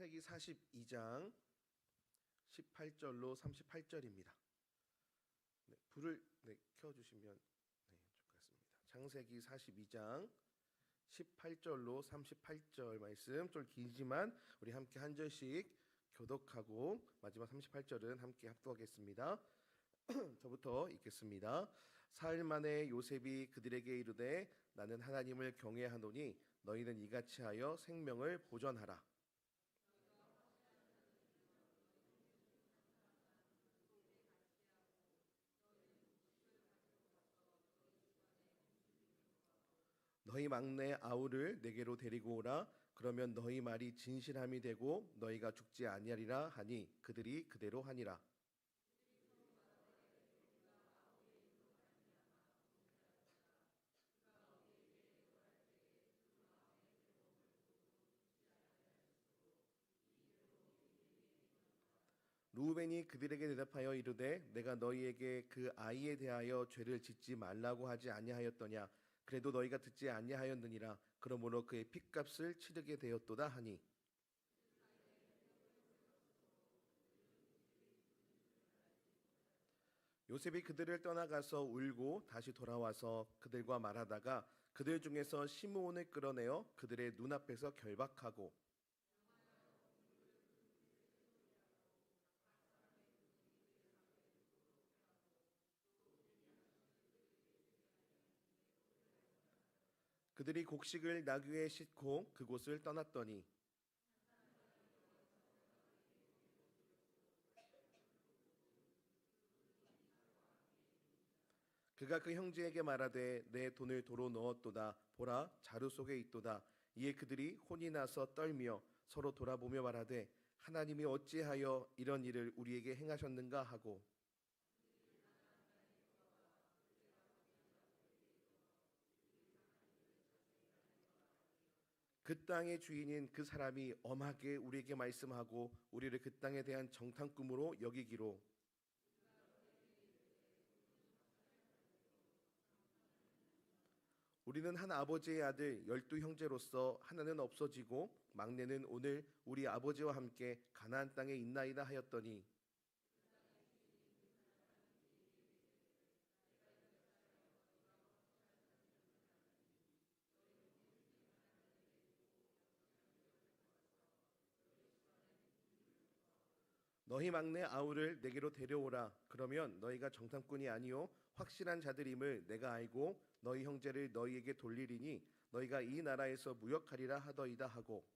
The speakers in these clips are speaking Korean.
창세기 42장 18절로 38절입니다. 불을 켜주시면 좋을 것 같습니다. 창세기 42장 18절로 38절 말씀 좀 길지만 우리 함께 한 절씩 교독하고 마지막 38절은 함께 합독하겠습니다. 저부터 읽겠습니다. 사흘 만에 요셉이 그들에게 이르되 나는 하나님을 경외하노니 너희는 이같이 하여 생명을 보전하라. 너희 막내 아우를 내게로 데리고 오라. 그러면 너희 말이 진실함이 되고 너희가 죽지 아니하리라 하니 그들이 그대로 하니라. 루벤이 그들에게 대답하여 이르되 내가 너희에게 그 아이에 대하여 죄를 짓지 말라고 하지 아니하였더냐. 그래도 너희가 듣지 아니하였느니라. 그러므로 그의 핏값을 치르게 되었도다 하니 요셉이 그들을 떠나가서 울고 다시 돌아와서 그들과 말하다가 그들 중에서 시므온을 끌어내어 그들의 눈앞에서 결박하고 그들이 곡식을 나귀에 싣고 그곳을 떠났더니 그가 그 형제에게 말하되 내 돈을 도로 넣었도다. 보라 자루 속에 있도다. 이에 그들이 혼이 나서 떨며 서로 돌아보며 말하되 하나님이 어찌하여 이런 일을 우리에게 행하셨는가 하고 그 땅의 주인인 그 사람이 엄하게 우리에게 말씀하고 우리를 그 땅에 대한 정탐꾼으로 여기기로 우리는 한 아버지의 아들 12형제로서 하나는 없어지고 막내는 오늘 우리 아버지와 함께 가나안 땅에 있나이다 하였더니 너희 막내 아우를 내게로 데려오라. 그러면 너희가 정탐꾼이 아니요 확실한 자들임을 내가 알고 너희 형제를 너희에게 돌리리니 너희가 이 나라에서 무역하리라 하더이다 하고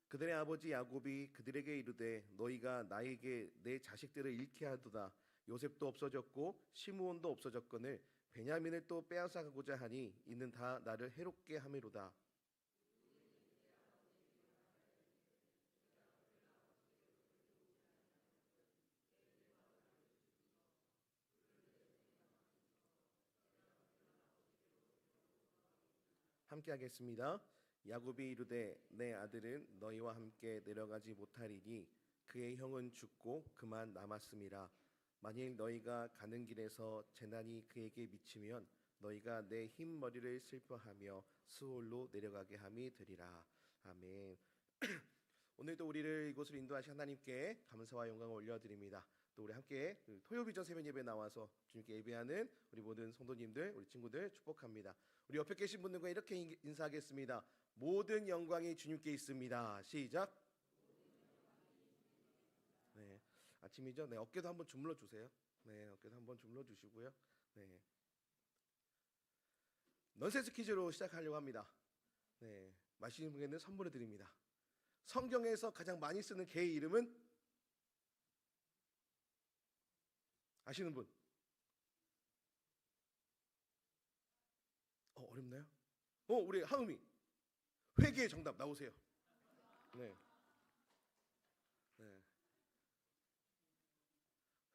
그들의 아버지 야곱이 그들에게 이르되 너희가 나에게 내 자식들을 잃게 하도다. 요셉도 없어졌고 시므온도 없어졌거늘 베냐민을 또 빼앗아가고자 하니 이는 다 나를 해롭게 함이로다. 함께 하겠습니다. 야곱이 이르되 내 아들은 너희와 함께 내려가지 못하리니 그의 형은 죽고 그만 남았음이라. 만일 너희가 가는 길에서 재난이 그에게 미치면 너희가 내 흰 머리를 슬퍼하며 스올로 내려가게 함이 되리라. 아멘. 오늘도 우리를 이곳으로 인도하신 하나님께 감사와 영광을 올려드립니다. 또 우리 함께 토요비전 새벽 예배 나와서 주님께 예배하는 우리 모든 성도님들, 우리 친구들 축복합니다. 우리 옆에 계신 분들과 이렇게 인사하겠습니다. 모든 영광이 주님께 있습니다. 시작. 네, 아침이죠. 네, 어깨도 한번 주물러 주세요. 네, 어깨도 한번 주물러 주시고요. 네, 넌센스 퀴즈로 시작하려고 합니다. 네, 마시는 분에게는 선물을 드립니다. 성경에서 가장 많이 쓰는 개의 이름은 아시는 분? 어렵나요? 우리 하음이 회개의 정답 나오세요. 네, 네,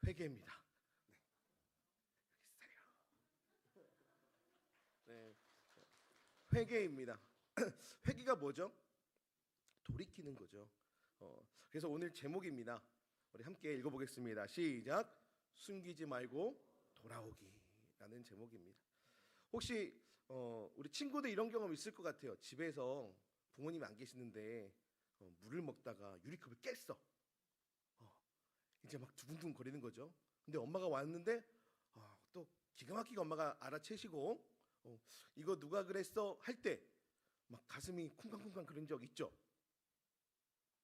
회개입니다. 네, 여기 있어요. 네, 회개입니다. 회개가 뭐죠? 돌이키는 거죠. 그래서 오늘 제목입니다. 우리 함께 읽어보겠습니다. 시작. 숨기지 말고 돌아오기라는 제목입니다. 혹시 우리 친구들 이런 경험 있을 것 같아요. 집에서 부모님이 안 계시는데 물을 먹다가 유리컵을 깼어. 이제 막 두근두근 거리는 거죠. 근데 엄마가 왔는데 또 기가 막히게 엄마가 알아채시고 이거 누가 그랬어 할 때 막 가슴이 쿵쾅쿵쾅 그런 적 있죠?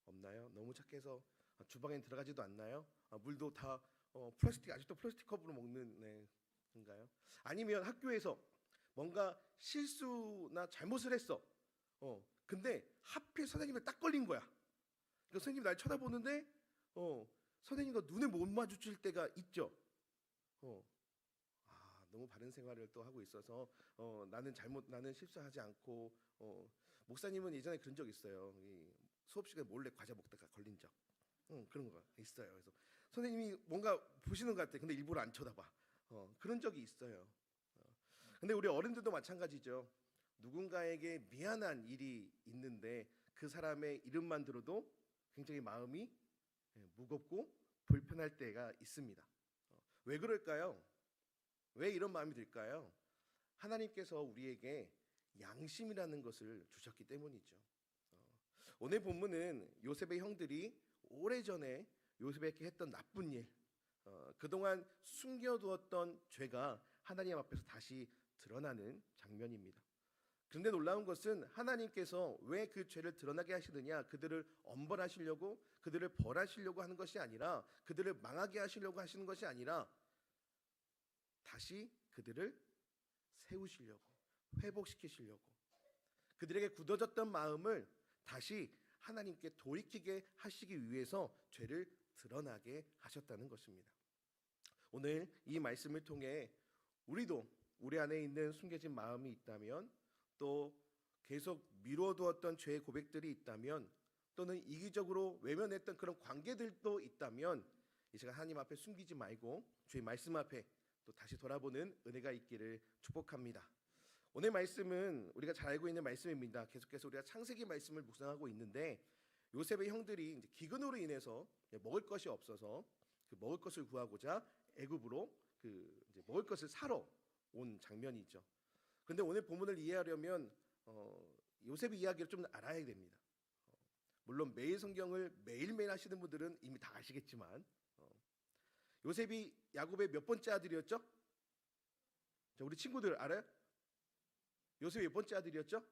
없나요? 너무 착해서 주방에 들어가지도 않나요? 물도 다 플라스틱 아직도 플라스틱 컵으로 먹는 인가요? 아니면 학교에서 뭔가 실수나 잘못을 했어. 근데 하필 선생님을 딱 걸린 거야. 그러니까 선생님이 날 쳐다보는데 선생님과 눈을 못 마주칠 때가 있죠. 너무 바른 생활을 또 하고 있어서 나는 실수하지 않고 목사님은 예전에 그런 적 있어요. 이 수업 시간에 몰래 과자 먹다가 걸린 적. 그런 거 있어요. 그래서 선생님이 뭔가 보시는 것 같아. 근데 일부러 안 쳐다봐. 그런 적이 있어요. 근데 우리 어른들도 마찬가지죠. 누군가에게 미안한 일이 있는데 그 사람의 이름만 들어도 굉장히 마음이 무겁고 불편할 때가 있습니다. 왜 그럴까요? 왜 이런 마음이 들까요? 하나님께서 우리에게 양심이라는 것을 주셨기 때문이죠. 오늘 본문은 요셉의 형들이 오래전에 요셉에게 했던 나쁜 일, 그동안 숨겨두었던 죄가 하나님 앞에서 다시 드러나는 장면입니다. 그런데 놀라운 것은 하나님께서 왜 그 죄를 드러나게 하시느냐, 그들을 엄벌하시려고, 그들을 벌하시려고 하는 것이 아니라, 그들을 망하게 하시려고 하시는 것이 아니라 다시 그들을 세우시려고, 회복시키시려고, 그들에게 굳어졌던 마음을 다시 하나님께 돌이키게 하시기 위해서 죄를 드러나게 하셨다는 것입니다. 오늘 이 말씀을 통해 우리도 우리 안에 있는 숨겨진 마음이 있다면, 또 계속 미뤄두었던 죄의 고백들이 있다면, 또는 이기적으로 외면했던 그런 관계들도 있다면 이 시간 하나님 앞에 숨기지 말고 주의 말씀 앞에 또 다시 돌아보는 은혜가 있기를 축복합니다. 오늘 말씀은 우리가 잘 알고 있는 말씀입니다. 계속해서 우리가 창세기 말씀을 묵상하고 있는데, 요셉의 형들이 이제 기근으로 인해서 먹을 것이 없어서 그 먹을 것을 구하고자 애굽으로 이제 먹을 것을 사러 온 장면이죠. 그런데 오늘 본문을 이해하려면 요셉의 이야기를 좀 알아야 됩니다. 물론 매일 성경을 매일매일 하시는 분들은 이미 다 아시겠지만, 요셉이 야곱의 몇 번째 아들이었죠? 자, 우리 친구들 알아요? 요셉이 몇 번째 아들이었죠?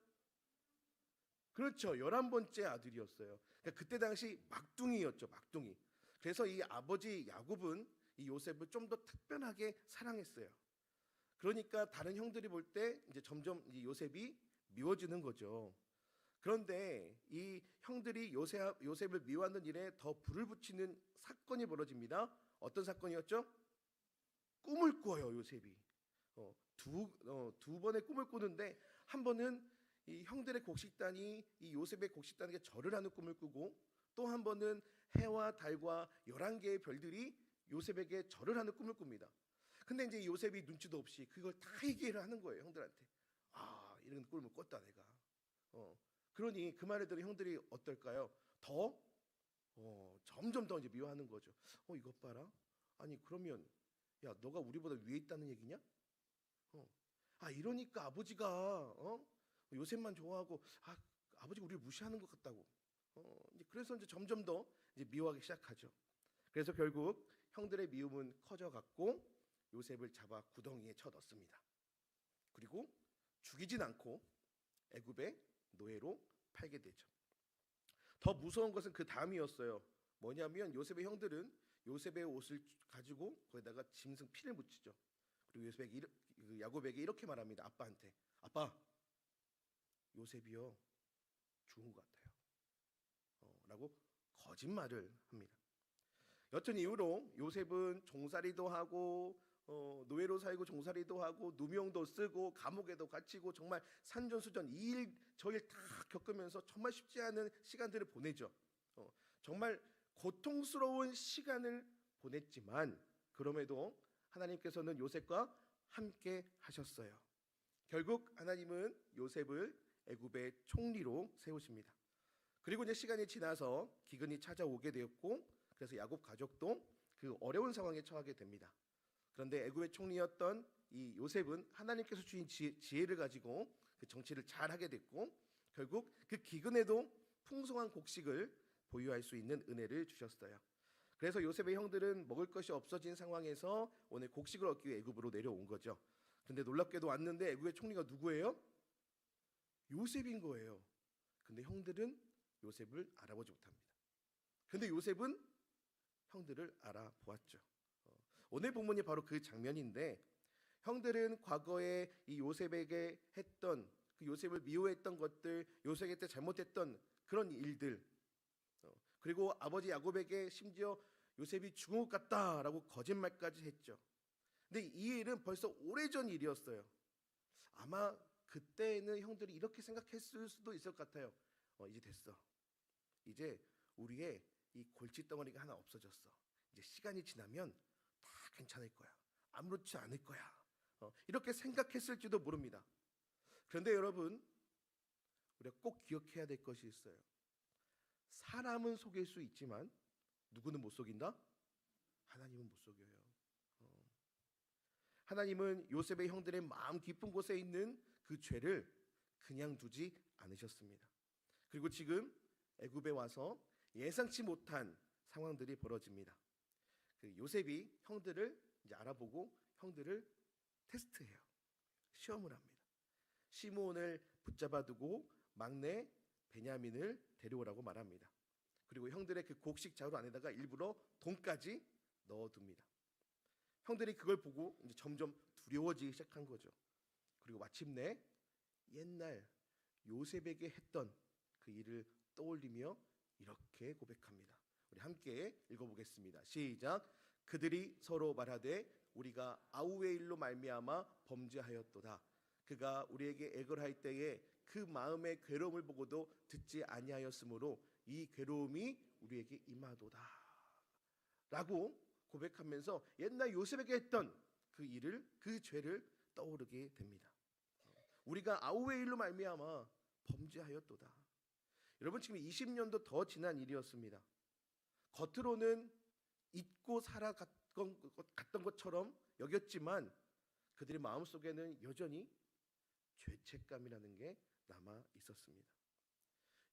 그렇죠. 11번째 아들이었어요. 그러니까 그때 당시 막둥이였죠. 막둥이. 그래서 이 아버지 야곱은 이 요셉을 좀 더 특별하게 사랑했어요. 그러니까 다른 형들이 볼 때 이제 점점 이 요셉이 미워지는 거죠. 그런데 이 형들이 요셉을 미워하는 일에 더 불을 붙이는 사건이 벌어집니다. 어떤 사건이었죠? 꿈을 꿔요, 요셉이. 두 번의 꿈을 꾸는데, 한 번은 이 형들의 곡식단이 이 요셉의 곡식단에게 절을 하는 꿈을 꾸고, 또 한 번은 해와 달과 11개의 별들이 요셉에게 절을 하는 꿈을 꿉니다. 근데 이제 요셉이 눈치도 없이 그걸 다 얘기를 하는 거예요, 형들한테. 이런 꿈을 꿨다 내가. 그러니 그 말을 들은 형들이 어떨까요? 점점 더 이제 미워하는 거죠. 이것 봐라. 아니 그러면 야, 너가 우리보다 위에 있다는 얘기냐? 이러니까 아버지가 요셉만 좋아하고 아버지가 우리를 무시하는 것 같다고. 그래서 이제 점점 더 이제 미워하기 시작하죠. 그래서 결국 형들의 미움은 커져갔고 요셉을 잡아 구덩이에 쳐넣습니다. 그리고 죽이진 않고 애굽의 노예로 팔게 되죠. 더 무서운 것은 그 다음이었어요. 뭐냐면 요셉의 형들은 요셉의 옷을 가지고 거기다가 짐승 피를 묻히죠. 그리고 야곱에게 이렇게 말합니다. 아빠한테. 아빠, 요셉이요 죽은 것 같아요. 라고 거짓말을 합니다. 여튼 이후로 요셉은 종살이도 하고 노예로 살고 종살이도 하고 누명도 쓰고 감옥에도 갇히고 정말 산전수전 이 일 저 일 다 겪으면서 정말 쉽지 않은 시간들을 보내죠. 정말 고통스러운 시간을 보냈지만 그럼에도 하나님께서는 요셉과 함께 하셨어요. 결국 하나님은 요셉을 애굽의 총리로 세우십니다. 그리고 이제 시간이 지나서 기근이 찾아오게 되었고, 그래서 야곱 가족도 그 어려운 상황에 처하게 됩니다. 그런데 애굽의 총리였던 이 요셉은 하나님께서 주신 지혜를 가지고 그 정치를 잘 하게 됐고, 결국 그 기근에도 풍성한 곡식을 보유할 수 있는 은혜를 주셨어요. 그래서 요셉의 형들은 먹을 것이 없어진 상황에서 오늘 곡식을 얻기 위해 애굽으로 내려온 거죠. 근데 놀랍게도 왔는데 애굽의 총리가 누구예요? 요셉인 거예요. 근데 형들은 요셉을 알아보지 못합니다. 근데 요셉은 형들을 알아보았죠. 오늘 본문이 바로 그 장면인데, 형들은 과거에 이 요셉에게 했던, 그 요셉을 미워했던 것들, 요셉에게 잘못했던 그런 일들, 그리고 아버지 야곱에게 심지어 요셉이 죽은 것 같다라고 거짓말까지 했죠. 근데 이 일은 벌써 오래전 일이었어요. 아마 그때는 형들이 이렇게 생각했을 수도 있을 것 같아요. 이제 됐어. 이제 우리의 이 골칫덩어리가 하나 없어졌어. 이제 시간이 지나면 다 괜찮을 거야. 아무렇지 않을 거야. 이렇게 생각했을지도 모릅니다. 그런데 여러분, 우리가 꼭 기억해야 될 것이 있어요. 사람은 속일 수 있지만 누구는 못 속인다? 하나님은 못 속여요. 하나님은 요셉의 형들의 마음 깊은 곳에 있는 그 죄를 그냥 두지 않으셨습니다. 그리고 지금 애굽에 와서 예상치 못한 상황들이 벌어집니다. 그 요셉이 형들을 이제 알아보고 형들을 테스트해요. 시험을 합니다. 시므온을 붙잡아두고 막내 베냐민을 데려오라고 말합니다. 그리고 형들의 그 곡식 자루 안에다가 일부러 돈까지 넣어둡니다. 형들이 그걸 보고 이제 점점 두려워지기 시작한 거죠. 그리고 마침내 옛날 요셉에게 했던 그 일을 떠올리며 이렇게 고백합니다. 우리 함께 읽어보겠습니다. 시작. 그들이 서로 말하되 우리가 아우의 일로 말미암아 범죄하였도다. 그가 우리에게 애걸할 때에 그 마음의 괴로움을 보고도 듣지 아니하였으므로 이 괴로움이 우리에게 임하도다 라고 고백하면서 옛날 요셉에게 했던 그 일을, 그 죄를 떠오르게 됩니다. 우리가 아우의 일로 말미암아 범죄하였도다. 여러분, 지금 20년도 더 지난 일이었습니다. 겉으로는 잊고 살아갔던 것처럼 여겼지만 그들의 마음속에는 여전히 죄책감이라는 게 남아 있었습니다.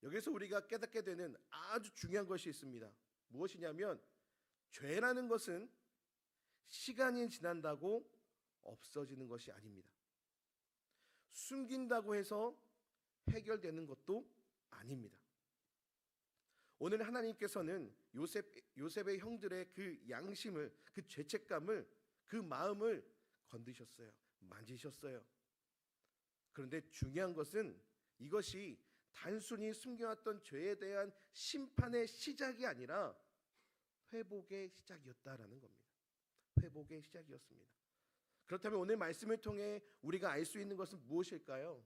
여기서 우리가 깨닫게 되는 아주 중요한 것이 있습니다. 무엇이냐면, 죄라는 것은 시간이 지난다고 없어지는 것이 아닙니다. 숨긴다고 해서 해결되는 것도 아닙니다. 오늘 하나님께서는 요셉의 형들의 그 양심을, 그 죄책감을, 그 마음을 건드셨어요. 만지셨어요. 그런데 중요한 것은 이것이 단순히 숨겨왔던 죄에 대한 심판의 시작이 아니라 회복의 시작이었다라는 겁니다. 회복의 시작이었습니다. 그렇다면 오늘 말씀을 통해 우리가 알 수 있는 것은 무엇일까요?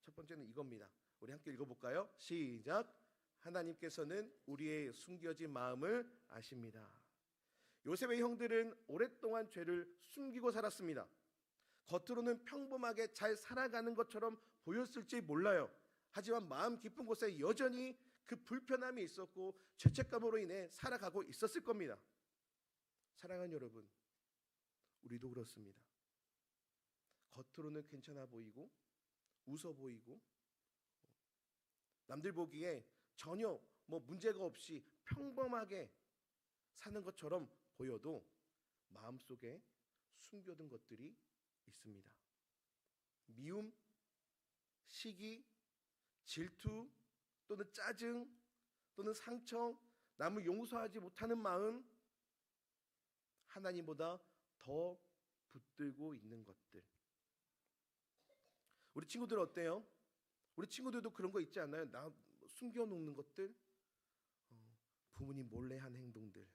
첫 번째는 이겁니다. 우리 함께 읽어볼까요? 시작. 하나님께서는 우리의 숨겨진 마음을 아십니다. 요셉의 형들은 오랫동안 죄를 숨기고 살았습니다. 겉으로는 평범하게 잘 살아가는 것처럼 보였을지 몰라요. 하지만 마음 깊은 곳에 여전히 그 불편함이 있었고 죄책감으로 인해 살아가고 있었을 겁니다. 사랑하는 여러분, 우리도 그렇습니다. 겉으로는 괜찮아 보이고 웃어 보이고 남들 보기에 전혀 문제가 없이 평범하게 사는 것처럼 보여도 마음속에 숨겨둔 것들이 있습니다. 미움, 시기, 질투 또는 짜증 또는 상처, 남을 용서하지 못하는 마음, 하나님보다 더 붙들고 있는 것들. 우리 친구들 어때요? 우리 친구들도 그런 거 있지 않나요? 나 숨겨놓는 것들, 부모님 몰래 한 행동들,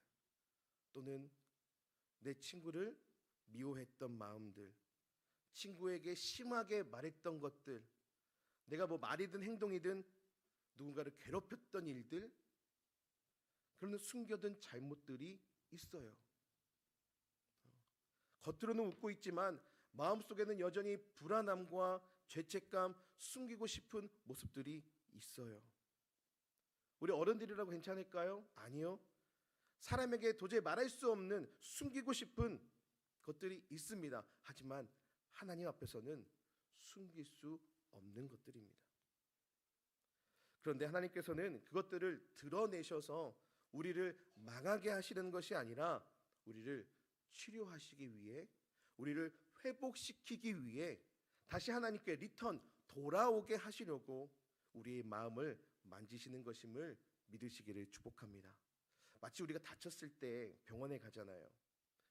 또는 내 친구를 미워했던 마음들, 친구에게 심하게 말했던 것들, 내가 말이든 행동이든 누군가를 괴롭혔던 일들, 그런 숨겨둔 잘못들이 있어요. 겉으로는 웃고 있지만 마음속에는 여전히 불안함과 죄책감, 숨기고 싶은 모습들이 있어요. 우리 어른들이라고 괜찮을까요? 아니요. 사람에게 도저히 말할 수 없는 숨기고 싶은 것들이 있습니다. 하지만 하나님 앞에서는 숨길 수 없는 것들입니다. 그런데 하나님께서는 그것들을 드러내셔서 우리를 망하게 하시는 것이 아니라 우리를 치료하시기 위해, 우리를 회복시키기 위해 다시 하나님께 돌아오게 하시려고 우리의 마음을 만지시는 것임을 믿으시기를 축복합니다. 마치 우리가 다쳤을 때 병원에 가잖아요.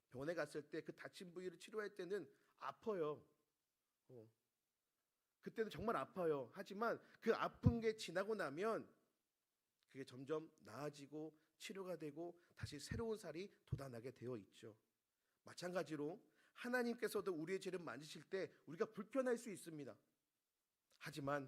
병원에 갔을 때 그 다친 부위를 치료할 때는 아파요. 그때는 정말 아파요. 하지만 그 아픈 게 지나고 나면 그게 점점 나아지고 치료가 되고 다시 새로운 살이 돋아나게 되어 있죠. 마찬가지로 하나님께서도 우리의 죄를 만지실 때 우리가 불편할 수 있습니다. 하지만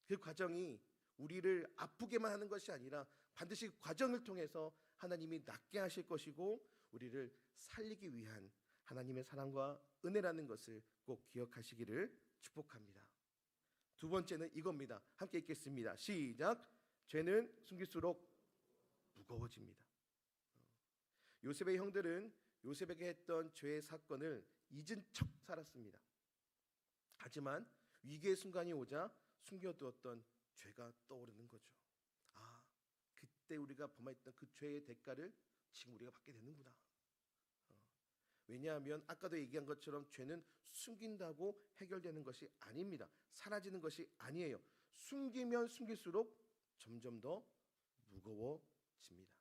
그 과정이 우리를 아프게만 하는 것이 아니라 반드시 그 과정을 통해서 하나님이 낫게 하실 것이고 우리를 살리기 위한 하나님의 사랑과 은혜라는 것을 꼭 기억하시기를 축복합니다. 두 번째는 이겁니다. 함께 읽겠습니다. 시작. 죄는 숨길수록 무거워집니다. 요셉의 형들은 요셉에게 했던 죄의 사건을 잊은 척 살았습니다. 하지만 위기의 순간이 오자 숨겨두었던 죄가 떠오르는 거죠. 아, 그때 우리가 범했던 그 죄의 대가를 지금 우리가 받게 되는구나. 왜냐하면 아까도 얘기한 것처럼 죄는 숨긴다고 해결되는 것이 아닙니다. 사라지는 것이 아니에요. 숨기면 숨길수록 점점 더 무거워집니다.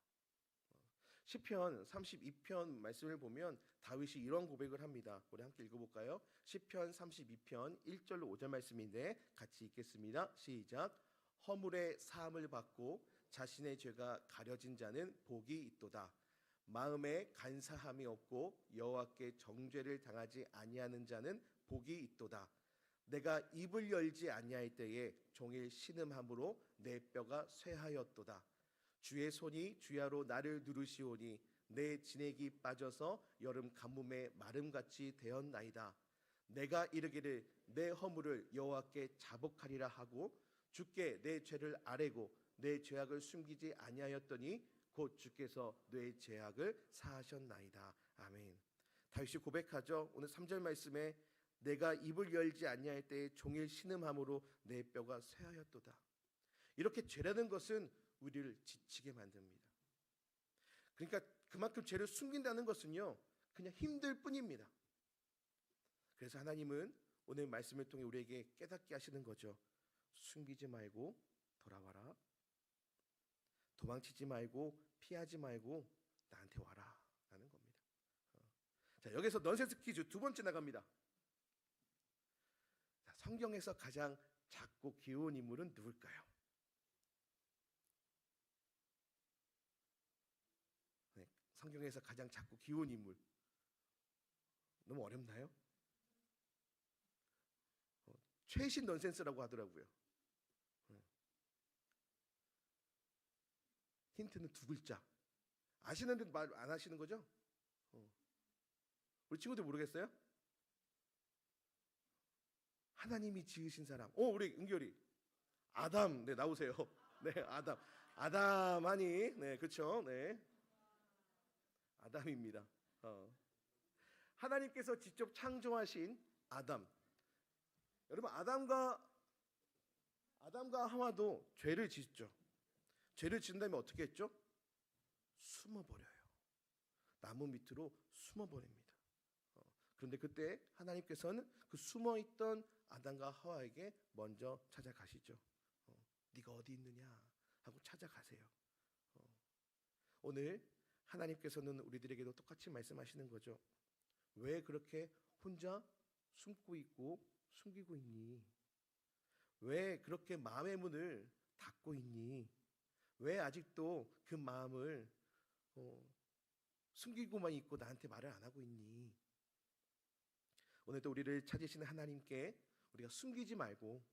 시편 32편 말씀을 보면 다윗이 이런 고백을 합니다. 우리 함께 읽어볼까요? 시편 32편 1절로 5절 말씀인데 같이 읽겠습니다. 시작. 허물의 사함을 받고 자신의 죄가 가려진 자는 복이 있도다. 마음에 간사함이 없고 여호와께 정죄를 당하지 아니하는 자는 복이 있도다. 내가 입을 열지 아니할 때에 종일 신음함으로 내 뼈가 쇠하였도다. 주의 손이 주야로 나를 누르시오니 내 진액이 빠져서 여름 가뭄에 마름같이 되었나이다. 내가 이르기를 내 허물을 여호와께 자복하리라 하고 주께 내 죄를 아뢰고 내 죄악을 숨기지 아니하였더니 곧 주께서 내 죄악을 사하셨나이다. 아멘. 다윗이 고백하죠. 오늘 3절 말씀에 내가 입을 열지 아니할 때에 종일 신음함으로 내 뼈가 쇠하였도다. 이렇게 죄라는 것은 우리를 지치게 만듭니다. 그러니까 그만큼 죄를 숨긴다는 것은요 그냥 힘들 뿐입니다. 그래서 하나님은 오늘 말씀을 통해 우리에게 깨닫게 하시는 거죠. 숨기지 말고 돌아와라. 도망치지 말고 피하지 말고 나한테 와라 라는 겁니다. 자, 여기서 넌센스 퀴즈 두 번째 나갑니다. 자, 성경에서 가장 작고 귀여운 인물은 누굴까요? 네, 성경에서 가장 작고 귀여운 인물 너무 어렵나요? 최신 넌센스라고 하더라고요. 힌트는 두 글자. 아시는데 말 안 하시는 거죠? 우리 친구들 모르겠어요? 하나님이 지으신 사람. 우리 은결이 아담. 네, 나오세요. 네, 아담. 아담하니. 네, 그렇죠. 네, 아담입니다. 하나님께서 직접 창조하신 아담. 여러분, 아담과 하와도 죄를 짓죠. 죄를 지은 다음에 어떻게 했죠? 숨어버려요. 나무 밑으로 숨어버립니다. 그런데 그때 하나님께서는 그 숨어있던 아담과 하와에게 먼저 찾아가시죠. 네가 어디 있느냐 하고 찾아가세요. 오늘 하나님께서는 우리들에게도 똑같이 말씀하시는 거죠. 왜 그렇게 혼자 숨고 있고 숨기고 있니? 왜 그렇게 마음의 문을 닫고 있니? 왜 아직도 그 마음을 숨기고만 있고 나한테 말을 안 하고 있니? 오늘도 우리를 찾으시는 하나님께 우리가 숨기지 말고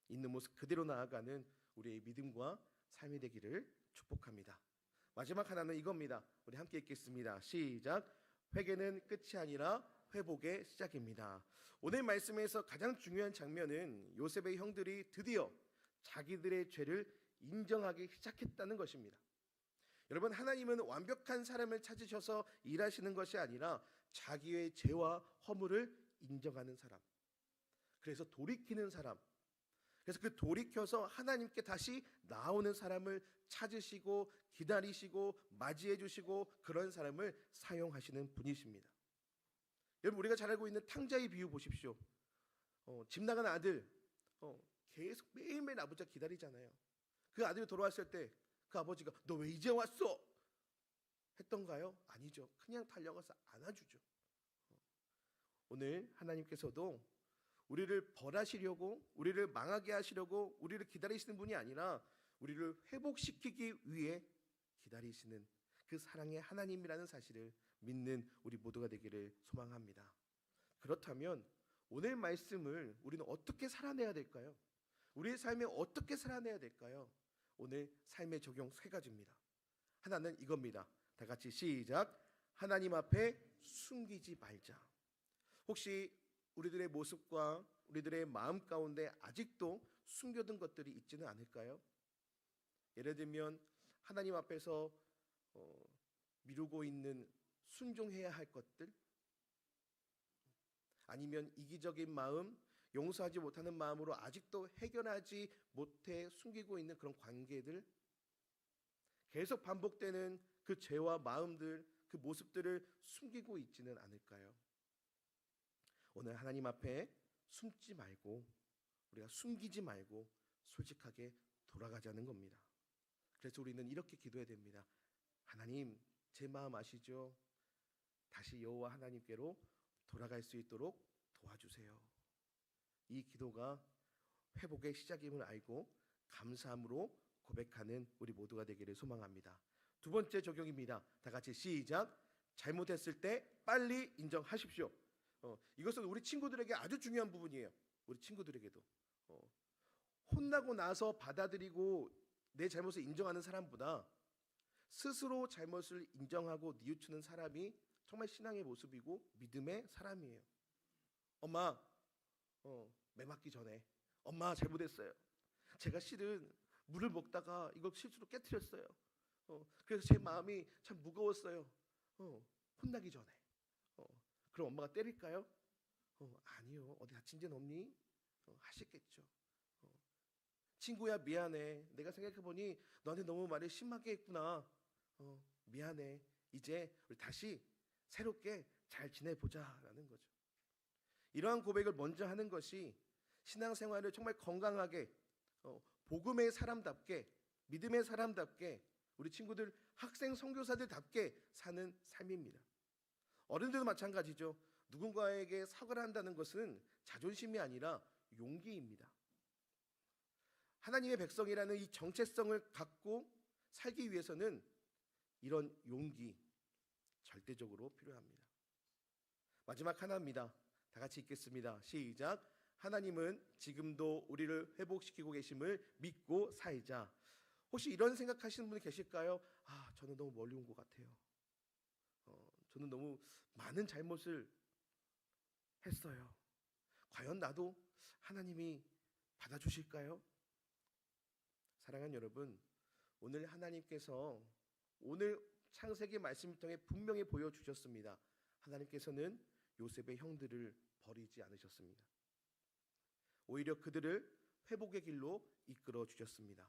있는 모습 그대로 나아가는 우리의 믿음과 삶이 되기를 축복합니다. 마지막 하나는 이겁니다. 우리 함께 읽겠습니다. 시작. 회개는 끝이 아니라 회복의 시작입니다. 오늘 말씀에서 가장 중요한 장면은 요셉의 형들이 드디어 자기들의 죄를 인정하기 시작했다는 것입니다. 여러분, 하나님은 완벽한 사람을 찾으셔서 일하시는 것이 아니라 자기의 죄와 허물을 인정하는 사람, 그래서 돌이키는 사람, 그래서 그 돌이켜서 하나님께 다시 나오는 사람을 찾으시고 기다리시고 맞이해 주시고 그런 사람을 사용하시는 분이십니다. 여러분, 우리가 잘 알고 있는 탕자의 비유 보십시오. 집 나간 아들 계속 매일매일 아버지가 기다리잖아요. 그 아들이 돌아왔을 때 그 아버지가 너 왜 이제 왔어? 했던가요? 아니죠. 그냥 달려가서 안아주죠. 오늘 하나님께서도 우리를 벌하시려고, 우리를 망하게 하시려고, 우리를 기다리시는 분이 아니라 우리를 회복시키기 위해 기다리시는 그 사랑의 하나님이라는 사실을 믿는 우리 모두가 되기를 소망합니다. 그렇다면 오늘 말씀을 우리는 어떻게 살아내야 될까요? 우리의 삶에 어떻게 살아내야 될까요? 오늘 삶의 적용 세 가지입니다. 하나는 이겁니다. 다 같이 시작. 하나님 앞에 숨기지 말자. 혹시 우리들의 모습과 우리들의 마음 가운데 아직도 숨겨둔 것들이 있지는 않을까요? 예를 들면 하나님 앞에서 미루고 있는 순종해야 할 것들, 아니면 이기적인 마음, 용서하지 못하는 마음으로 아직도 해결하지 못해 숨기고 있는 그런 관계들, 계속 반복되는 그 죄와 마음들, 그 모습들을 숨기고 있지는 않을까요? 오늘 하나님 앞에 숨지 말고, 우리가 숨기지 말고 솔직하게 돌아가자는 겁니다. 그래서 우리는 이렇게 기도해야 됩니다. 하나님, 제 마음 아시죠? 다시 여호와 하나님께로 돌아갈 수 있도록 도와주세요. 이 기도가 회복의 시작임을 알고 감사함으로 고백하는 우리 모두가 되기를 소망합니다. 두 번째 적용입니다. 다 같이 시작. 잘못했을 때 빨리 인정하십시오. 이것은 우리 친구들에게 아주 중요한 부분이에요. 우리 친구들에게도 혼나고 나서 받아들이고 내 잘못을 인정하는 사람보다 스스로 잘못을 인정하고 뉘우치는 사람이 정말 신앙의 모습이고 믿음의 사람이에요. 엄마, 매 맞기 전에 엄마 잘못했어요. 제가 실은 물을 먹다가 이걸 실수로 깨트렸어요. 그래서 제 마음이 참 무거웠어요. 혼나기 전에. 그럼 엄마가 때릴까요? 아니요. 어디 다친 데는 없니? 하시겠죠. 친구야, 미안해. 내가 생각해보니 너한테 너무 말을 심하게 했구나. 미안해. 이제 우리 다시 새롭게 잘 지내보자라는 거죠. 이러한 고백을 먼저 하는 것이 신앙생활을 정말 건강하게, 복음의 사람답게, 믿음의 사람답게, 우리 친구들 학생 선교사들답게 사는 삶입니다. 어른들도 마찬가지죠. 누군가에게 사과를 한다는 것은 자존심이 아니라 용기입니다. 하나님의 백성이라는 이 정체성을 갖고 살기 위해서는 이런 용기 절대적으로 필요합니다. 마지막 하나입니다. 다 같이 읽겠습니다. 시작. 하나님은 지금도 우리를 회복시키고 계심을 믿고 살자. 혹시 이런 생각하시는 분이 계실까요? 저는 너무 멀리 온 것 같아요. 저는 너무 많은 잘못을 했어요. 과연 나도 하나님이 받아주실까요? 사랑하는 여러분, 오늘 하나님께서 오늘 창세기 말씀을 통해 분명히 보여주셨습니다. 하나님께서는 요셉의 형들을 버리지 않으셨습니다. 오히려 그들을 회복의 길로 이끌어 주셨습니다.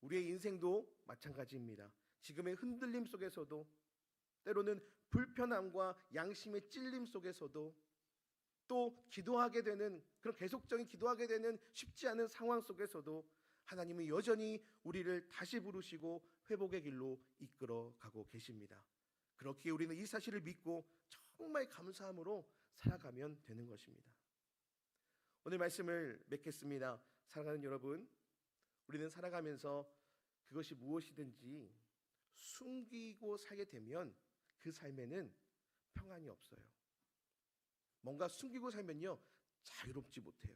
우리의 인생도 마찬가지입니다. 지금의 흔들림 속에서도, 때로는 불편함과 양심의 찔림 속에서도, 또 기도하게 되는, 그런 계속적인 기도하게 되는 쉽지 않은 상황 속에서도 하나님은 여전히 우리를 다시 부르시고 회복의 길로 이끌어 가고 계십니다. 그렇기에 우리는 이 사실을 믿고 정말 감사함으로 살아가면 되는 것입니다. 오늘 말씀을 맺겠습니다. 사랑하는 여러분, 우리는 살아가면서 그것이 무엇이든지 숨기고 살게 되면 그 삶에는 평안이 없어요. 뭔가 숨기고 살면요, 자유롭지 못해요.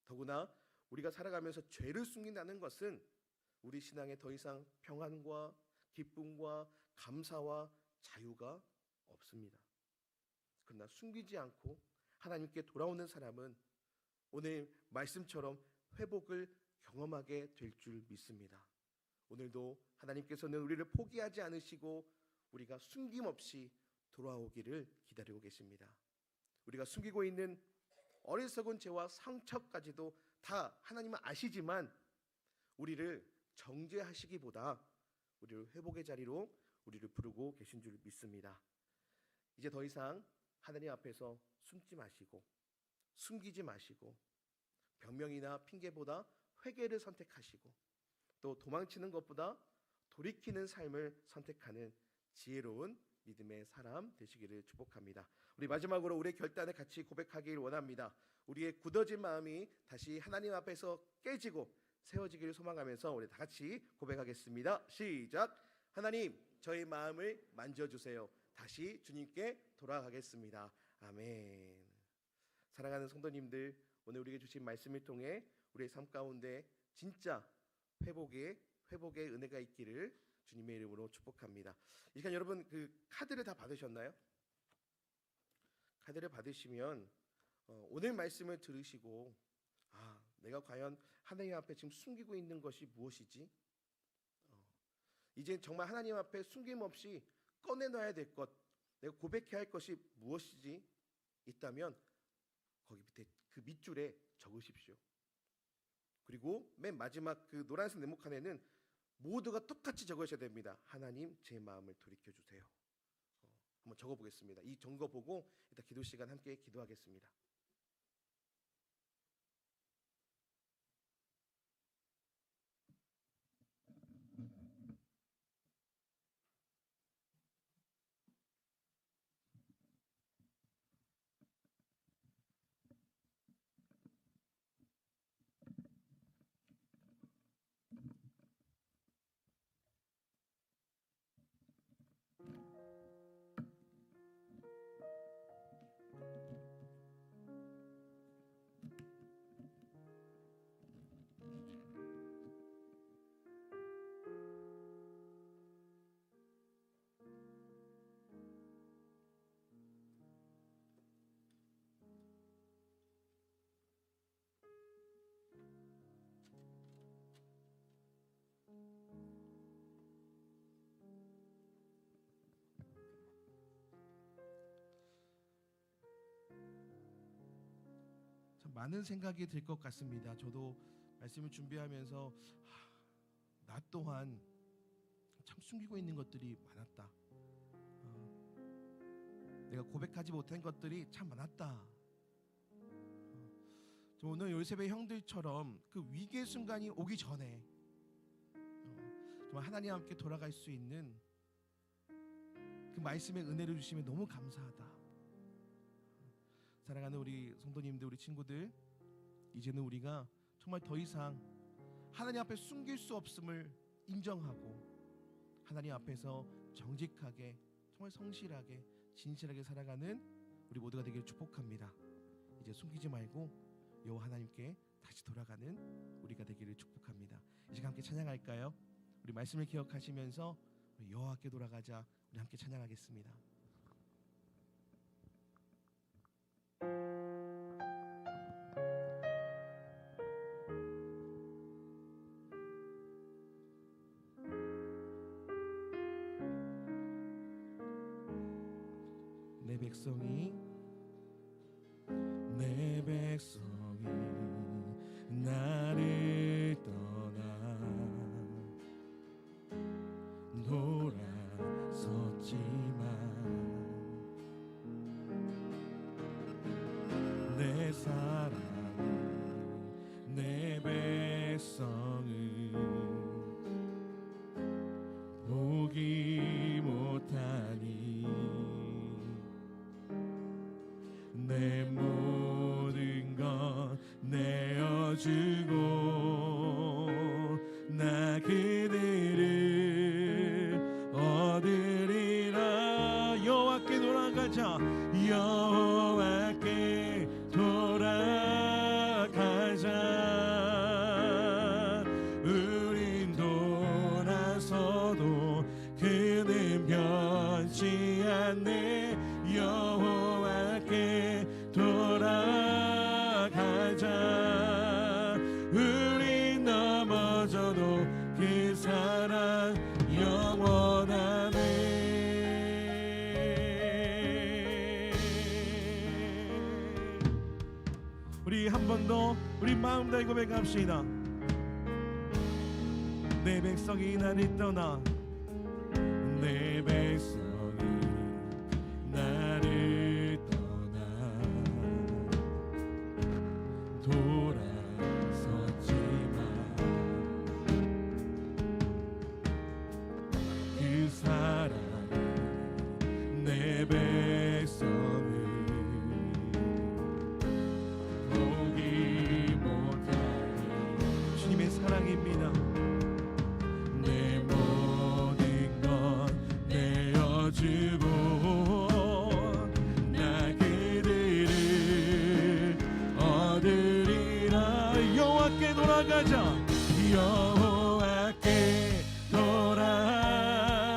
더구나 우리가 살아가면서 죄를 숨긴다는 것은 우리 신앙에 더 이상 평안과 기쁨과 감사와 자유가 없습니다. 그러나 숨기지 않고 하나님께 돌아오는 사람은 오늘 말씀처럼 회복을 경험하게 될 줄 믿습니다. 오늘도 하나님께서는 우리를 포기하지 않으시고 우리가 숨김없이 돌아오기를 기다리고 계십니다. 우리가 숨기고 있는 어리석은 죄와 상처까지도 다 하나님은 아시지만 우리를 정죄하시기보다 우리를 회복의 자리로 우리를 부르고 계신 줄 믿습니다. 이제 더 이상 하나님 앞에서 숨지 마시고 숨기지 마시고 변명이나 핑계보다 회개를 선택하시고 또 도망치는 것보다 돌이키는 삶을 선택하는 지혜로운 믿음의 사람 되시기를 축복합니다. 우리 마지막으로 우리의 결단을 같이 고백하길 원합니다. 우리의 굳어진 마음이 다시 하나님 앞에서 깨지고 세워지기를 소망하면서 우리 다 같이 고백하겠습니다. 시작. 하나님, 저의 마음을 만져주세요. 다시 주님께 돌아가겠습니다. 아멘. 사랑하는 성도님들, 오늘 우리에게 주신 말씀을 통해 우리의 삶 가운데 진짜 회복의 은혜가 있기를 주님의 이름으로 축복합니다. 이 시간 여러분 그 카드를 다 받으셨나요? 카드를 받으시면 오늘 말씀을 들으시고 내가 과연 하나님 앞에 지금 숨기고 있는 것이 무엇이지? 이제 정말 하나님 앞에 숨김없이 꺼내놔야 될 것, 내가 고백해야 할 것이 무엇이지? 있다면 거기 밑에 그 밑줄에 적으십시오. 그리고 맨 마지막 그 노란색 네모 칸에는 모두가 똑같이 적으셔야 됩니다. 하나님, 제 마음을 돌이켜주세요. 한번 적어보겠습니다. 이 적어 보고 일단 기도 시간 함께 기도하겠습니다. 참 많은 생각이 들 것 같습니다. 저도 말씀을 준비하면서 나 또한 참 숨기고 있는 것들이 많았다. 내가 고백하지 못한 것들이 참 많았다. 오늘 요셉의 형들처럼 그 위기의 순간이 오기 전에 정말 하나님 함께 돌아갈 수 있는 그 말씀의 은혜를 주시면 너무 감사하다. 사랑하는 우리 성도님들, 우리 친구들, 이제는 우리가 정말 더 이상 하나님 앞에 숨길 수 없음을 인정하고 하나님 앞에서 정직하게, 정말 성실하게, 진실하게 살아가는 우리 모두가 되기를 축복합니다. 이제 숨기지 말고 여호와 하나님께 다시 돌아가는 우리가 되기를 축복합니다. 이 시간 함께 찬양할까요? 우리 말씀을 기억하시면서 우리 여호와께 돌아가자. 우리 함께 찬양하겠습니다. 내 백성이 나를 떠나 돌아섰지만 내 사랑이 내 백성을 보기 못하니 내 모든 것 내어주고 나 그들을 얻으리라. 여호와께 돌아가자. 여호와께 돌아가자. 우린 돌아서도 그는 변치 않네. 여호와께 돌아가자. 우린 넘어져도 그 사랑 우리 한 번 더 우리 마음 다해 고백합시다. 내 백성이 나를 떠나, 내 백성이 나를 떠나 돌아섰지만 그 사랑이 내 백성을 포기 못하니 주님의 사랑입니다. 내 모든 것 내어주고 나 그들을 얻으리라. 여호와께 돌아가자. 여호와께 돌아가자.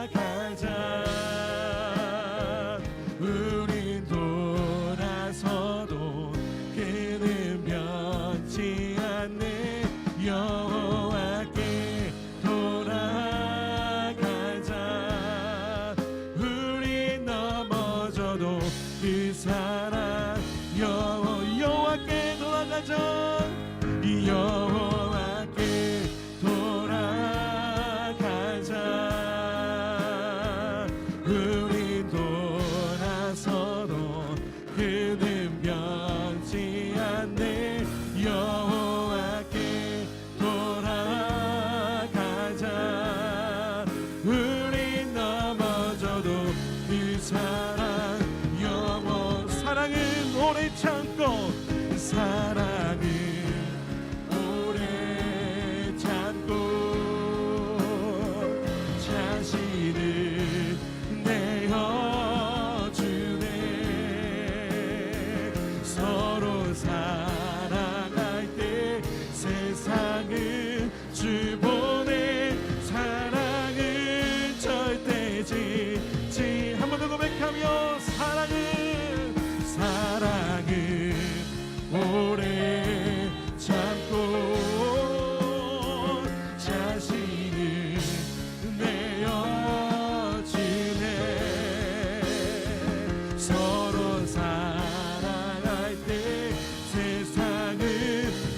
우린 돌아서도 그는 변치 않네. 여호와께 돌아가자. 우린 넘어져도 그 사랑 여호와께 돌아가자. 여호와께 돌아가자. 우린 돌아서도 그는 변치 않네. 여호와께 돌아가자. 우린 넘어져도 그 사랑 영원. 사랑은 오래 참고, 사랑은 오래 참고 자신을 내어주네. 서로 사랑할 때 세상은 주 보내. 사랑은 절대 지지. 한 번 더 고백하며 사랑은 오래 참고 자신을 내어주네. 서로 사랑할 때 세상은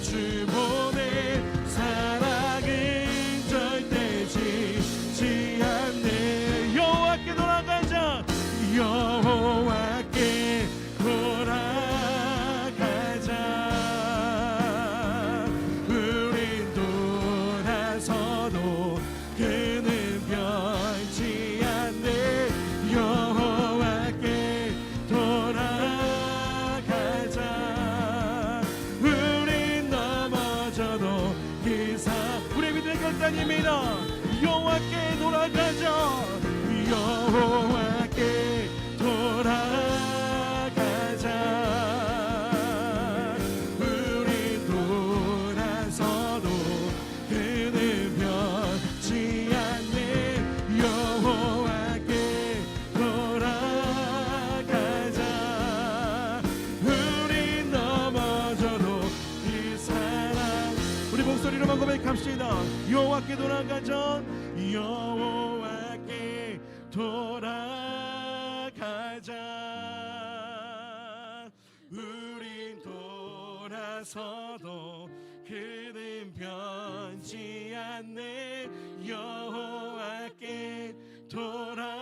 주 보내. 사랑은 절대 지지 않네. 여호와께 돌아가자. 여호와께 돌아가자. 우린 돌아서도 그는 변치 않네. 여호와께 돌아가자. 우린 넘어져도 기사. 우리 믿음의 결단입니다. 여호와께 돌아가자. 여호와께 돌아가자. 우리 돌아서도 그는 변치 않네. 여호와께 돌아가자. 우리 넘어져도 이 사랑. 우리 목소리로만 고백합시다. 여호와께 돌아가자. 여호와께 돌아가자. 우린 돌아서도 그는 변치 않네. 여호와께 돌아가자.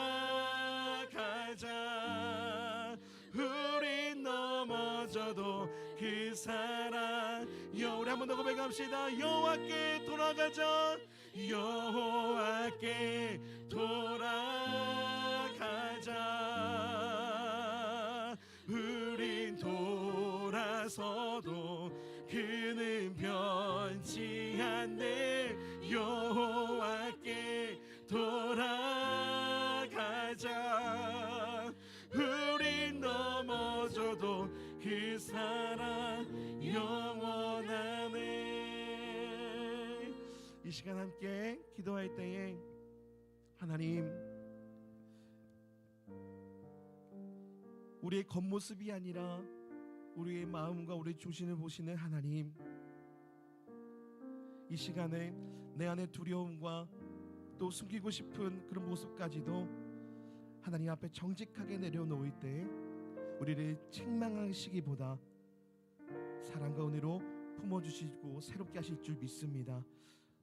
우린 넘어져도 그 사랑. 우리 한 번 더 고백합시다. 여호와께 돌아가자. 여호와께 돌아가자. 우린 돌아서도 그는 변치 않네. 여호와께 돌아가자. 우린 넘어져도 그 사랑 영원하네. 이 시간 함께 기도할 때에 하나님, 우리의 겉모습이 아니라 우리의 마음과 우리의 중심을 보시는 하나님, 이 시간에 내 안의 두려움과 또 숨기고 싶은 그런 모습까지도 하나님 앞에 정직하게 내려놓을 때 우리를 책망하시기보다 사랑과 은혜로 품어주시고 새롭게 하실 줄 믿습니다.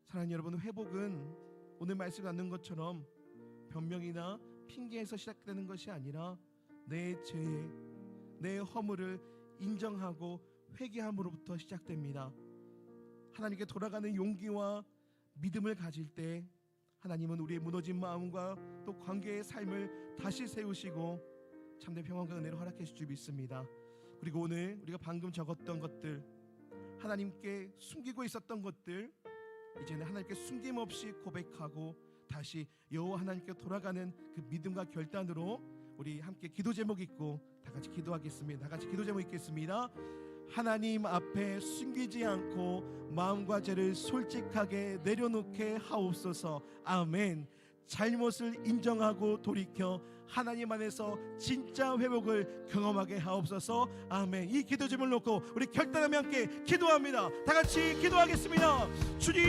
사랑하는 여러분, 회복은 오늘 말씀 나눈 것처럼 변명이나 핑계에서 시작되는 것이 아니라 내 죄, 내 허물을 인정하고 회개함으로부터 시작됩니다. 하나님께 돌아가는 용기와 믿음을 가질 때 하나님은 우리의 무너진 마음과 또 관계의 삶을 다시 세우시고 참된 평안과 은혜를 허락해 주실 줄 믿습니다. 그리고 오늘 우리가 방금 적었던 것들, 하나님께 숨기고 있었던 것들, 이제는 하나님께 숨김없이 고백하고 다시 여호와 하나님께 돌아가는 그 믿음과 결단으로 우리 함께 기도 제목 읽고 다 같이 기도하겠습니다. 다 같이 기도 제목 읽겠습니다. 하나님 앞에 숨기지 않고 마음과 죄를 솔직하게 내려놓게 하옵소서. 아멘. 잘못을 인정하고 돌이켜 하나님 안에서 진짜 회복을 경험하게 하옵소서. 아멘. 이 기도 제목을 놓고 우리 결단하며 함께 기도합니다. 다 같이 기도하겠습니다. 주님,